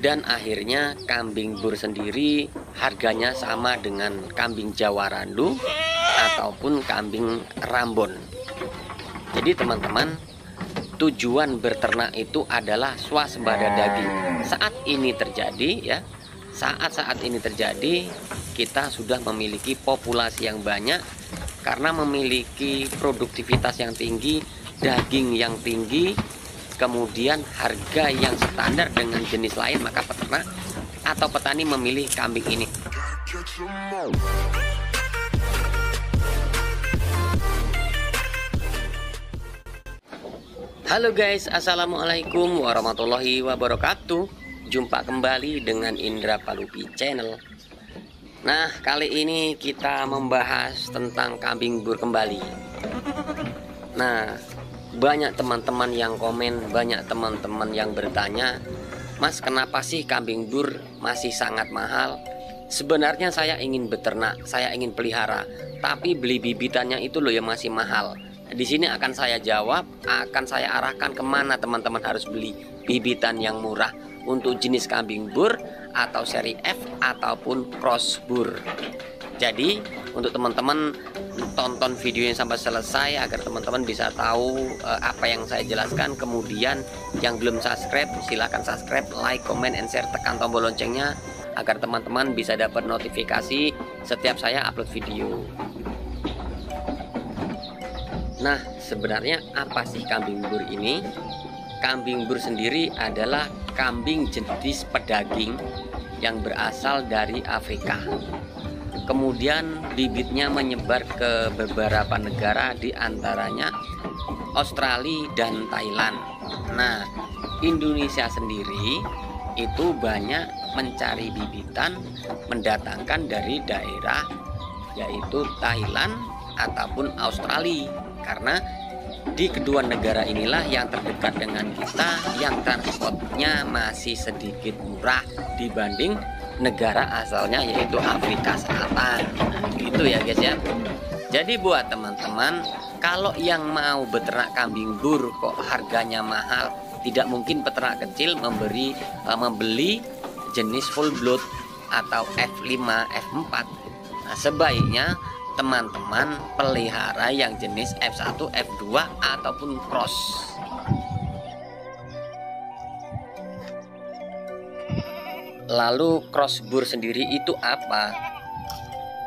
Dan akhirnya kambing bur sendiri harganya sama dengan kambing Jawa Randu ataupun kambing Rambon. Jadi teman-teman, tujuan berternak itu adalah swasembada daging. Saat ini terjadi ya, saat ini terjadi, kita sudah memiliki populasi yang banyak karena memiliki produktivitas yang tinggi, daging yang tinggi, kemudian harga yang standar dengan jenis lain, maka peternak atau petani memilih kambing ini. Halo guys, assalamualaikum warahmatullahi wabarakatuh. Jumpa kembali dengan Indra Palupi Channel. Nah, kali ini kita membahas tentang kambing bur kembali. Nah, banyak teman-teman yang komen, banyak teman-teman yang bertanya, Mas, kenapa sih kambing bur masih sangat mahal? Sebenarnya saya ingin beternak, saya ingin pelihara, tapi beli bibitannya itu loh yang masih mahal. Di sini akan saya jawab, akan saya arahkan kemana teman-teman harus beli bibitan yang murah untuk jenis kambing bur atau seri F ataupun cross bur. Jadi untuk teman-teman tonton videonya sampai selesai agar teman-teman bisa tahu apa yang saya jelaskan. Kemudian yang belum subscribe silahkan subscribe, like, comment, and share, tekan tombol loncengnya agar teman-teman bisa dapat notifikasi setiap saya upload video. Nah, sebenarnya apa sih kambing bur ini? Kambing bur sendiri adalah kambing jenis pedaging yang berasal dari Afrika. Kemudian bibitnya menyebar ke beberapa negara, di antaranya Australia dan Thailand. Nah, Indonesia sendiri itu banyak mencari bibitan, mendatangkan dari daerah yaitu Thailand ataupun Australia, karena di kedua negara inilah yang terdekat dengan kita, yang transportnya masih sedikit murah dibanding negara asalnya yaitu Afrika Selatan. Gitu ya guys ya. Jadi buat teman-teman, kalau yang mau beternak kambing bur kok harganya mahal, tidak mungkin peternak kecil membeli jenis full blood atau F5, F4. Nah, sebaiknya teman-teman pelihara yang jenis F1, F2 ataupun cross. Lalu cross bur sendiri itu apa?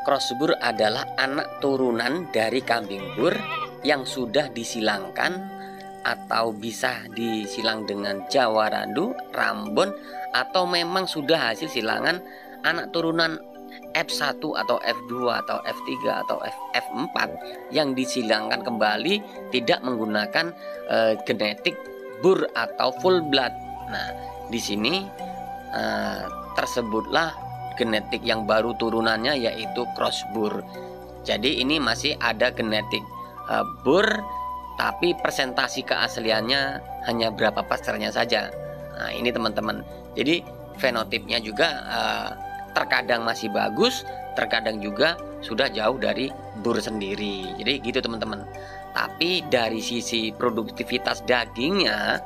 Cross bur adalah anak turunan dari kambing bur yang sudah disilangkan atau bisa disilang dengan Jawa Randu, Rambon, atau memang sudah hasil silangan anak turunan F1 atau F2 atau F3 atau F4 yang disilangkan kembali, tidak menggunakan genetik bur atau full blood. Nah, di sini tersebutlah genetik yang baru turunannya yaitu cross bur. Jadi ini masih ada genetik bur, tapi presentasi keasliannya hanya berapa pasternya saja. Nah, ini teman-teman. Jadi fenotipnya juga terkadang masih bagus, terkadang juga sudah jauh dari bur sendiri. Jadi gitu teman-teman. Tapi dari sisi produktivitas dagingnya,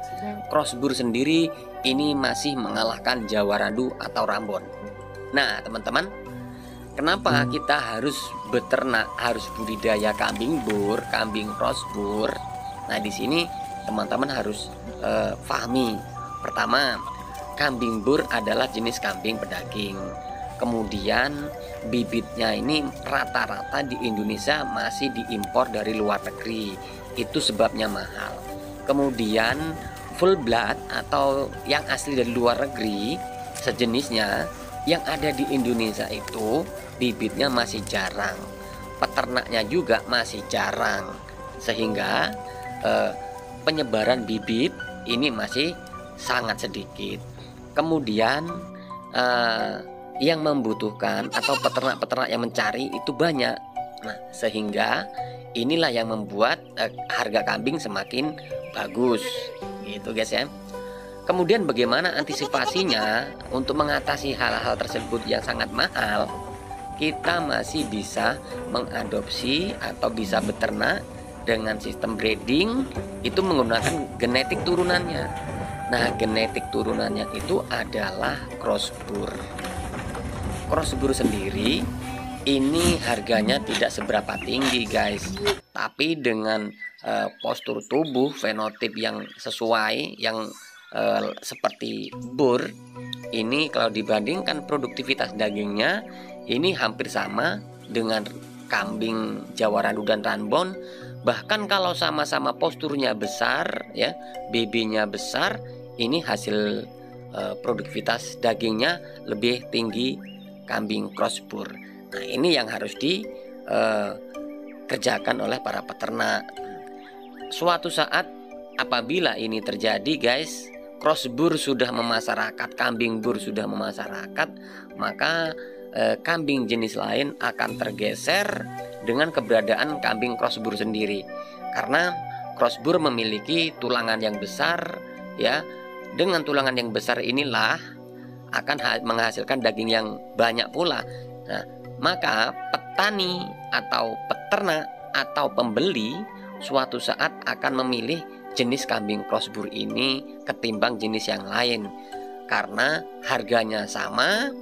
cross bur sendiri ini masih mengalahkan Jawa Randu atau Rambon. Nah teman-teman, kenapa kita harus beternak, harus budidaya kambing bur, kambing cross bur? Nah di sini teman-teman harus pahami. Pertama, kambing bur adalah jenis kambing pedaging. Kemudian bibitnya ini rata-rata di Indonesia masih diimpor dari luar negeri. Itu sebabnya mahal. Kemudian full blood atau yang asli dari luar negeri sejenisnya yang ada di Indonesia itu bibitnya masih jarang. Peternaknya juga masih jarang. Sehingga penyebaran bibit ini masih sangat sedikit. Kemudian yang membutuhkan atau peternak-peternak yang mencari itu banyak. Nah, sehingga inilah yang membuat harga kambing semakin bagus. Gitu guys ya. Kemudian bagaimana antisipasinya untuk mengatasi hal-hal tersebut yang sangat mahal? Kita masih bisa mengadopsi atau bisa beternak dengan sistem breeding, itu menggunakan genetik turunannya. Nah, genetik turunannya itu adalah crossbur. Crossbur sendiri ini harganya tidak seberapa tinggi guys, tapi dengan postur tubuh fenotip yang sesuai, yang seperti bur, ini kalau dibandingkan produktivitas dagingnya ini hampir sama dengan kambing Jawa Randu dan Ranbon. Bahkan kalau sama-sama posturnya besar ya, BB-nya besar, ini hasil produktivitas dagingnya lebih tinggi kambing crossbur. Nah, ini yang harus dikerjakan oleh para peternak. Suatu saat apabila ini terjadi guys, crossbur sudah memasyarakat, kambing bur sudah memasyarakat, maka kambing jenis lain akan tergeser dengan keberadaan kambing crossbur sendiri. Karena crossbur memiliki tulangan yang besar ya. Dengan tulangan yang besar inilah akan menghasilkan daging yang banyak pula. Nah, maka petani atau peternak atau pembeli suatu saat akan memilih jenis kambing crossbur ini ketimbang jenis yang lain, karena harganya sama,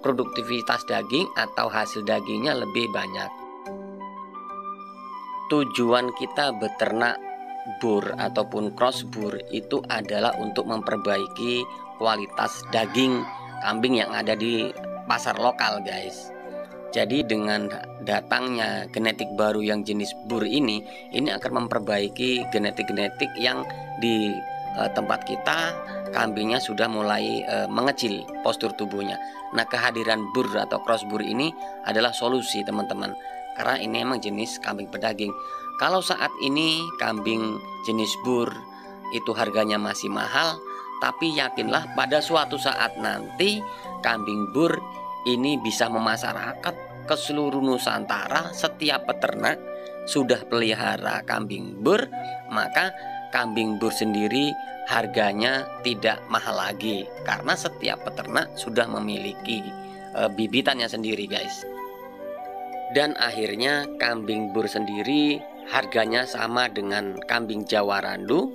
produktivitas daging atau hasil dagingnya lebih banyak. Tujuan kita beternak bur ataupun crossbur itu adalah untuk memperbaiki kualitas daging kambing yang ada di pasar lokal guys. Jadi dengan datangnya genetik baru yang jenis bur ini akan memperbaiki genetik-genetik yang di tempat kita kambingnya sudah mulai mengecil postur tubuhnya. Nah, kehadiran bur atau crossbur ini adalah solusi teman-teman, karena ini memang jenis kambing pedaging. Kalau saat ini kambing jenis bur itu harganya masih mahal, tapi yakinlah pada suatu saat nanti kambing bur ini bisa memasyarakat ke seluruh Nusantara. Setiap peternak sudah pelihara kambing bur, maka kambing bur sendiri harganya tidak mahal lagi, karena setiap peternak sudah memiliki bibitannya sendiri guys. Dan akhirnya kambing bur sendiri harganya sama dengan kambing Jawa Randu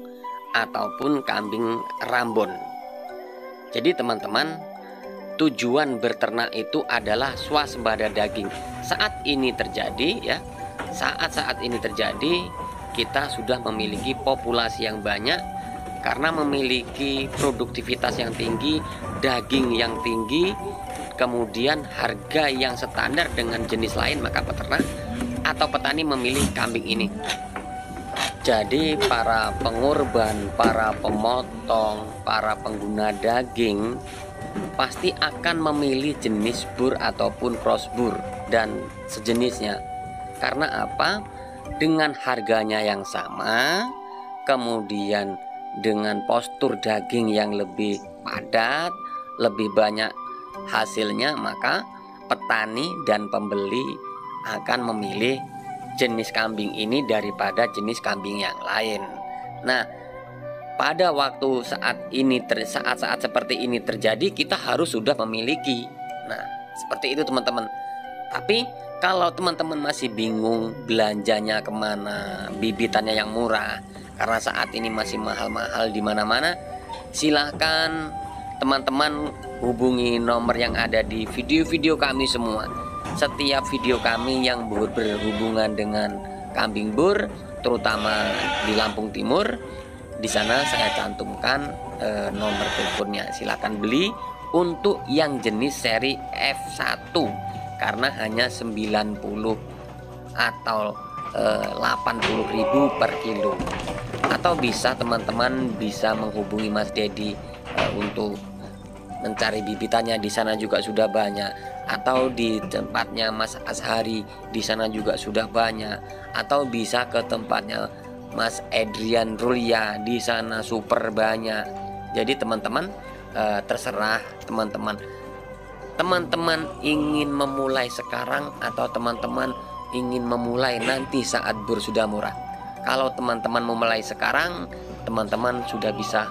ataupun kambing Rambon. Jadi teman-teman, tujuan berternak itu adalah swasembada daging. Saat ini terjadi ya, saat ini terjadi, kita sudah memiliki populasi yang banyak karena memiliki produktivitas yang tinggi, daging yang tinggi, kemudian harga yang standar dengan jenis lain, maka peternak atau petani memilih kambing ini. Jadi para pengorban, para pemotong, para pengguna daging pasti akan memilih jenis bur ataupun crossbur dan sejenisnya. Karena apa? Dengan harganya yang sama, kemudian dengan postur daging yang lebih padat, lebih banyak hasilnya, maka petani dan pembeli akan memilih jenis kambing ini daripada jenis kambing yang lain. Nah, pada waktu saat seperti ini terjadi, kita harus sudah memiliki. Nah, seperti itu teman-teman. Tapi kalau teman-teman masih bingung belanjanya kemana, bibitannya yang murah, karena saat ini masih mahal-mahal di mana-mana, silahkan teman-teman hubungi nomor yang ada di video-video kami semua. Setiap video kami yang berhubungan dengan kambing bur, terutama di Lampung Timur, di sana saya cantumkan nomor teleponnya. Silakan beli untuk yang jenis seri F1 karena hanya 90 atau 80.000 per kilo. Atau bisa teman-teman bisa menghubungi Mas Dedi untuk mencari bibitannya, di sana juga sudah banyak. Atau di tempatnya Mas Ashari, di sana juga sudah banyak. Atau bisa ke tempatnya Mas Adrian Rulia, di sana super banyak. Jadi teman-teman terserah teman-teman. Teman-teman ingin memulai sekarang atau teman-teman ingin memulai nanti saat bur sudah murah. Kalau teman-teman memulai sekarang, teman-teman sudah bisa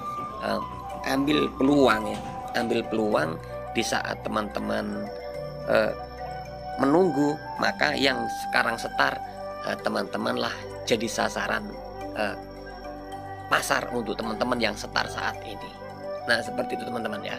ambil peluang ya, ambil peluang di saat teman-teman menunggu, maka yang sekarang setar teman-teman lah jadi sasaran pasar untuk teman-teman yang setar saat ini. Nah, seperti itu teman-teman ya.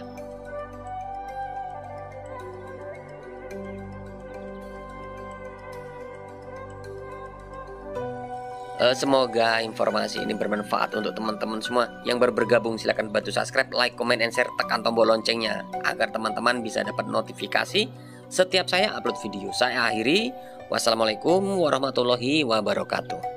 Semoga informasi ini bermanfaat untuk teman-teman semua. Yang baru bergabung silahkan bantu subscribe, like, comment, and share, tekan tombol loncengnya agar teman-teman bisa dapat notifikasi setiap saya upload video. Saya akhiri, wassalamualaikum warahmatullahi wabarakatuh.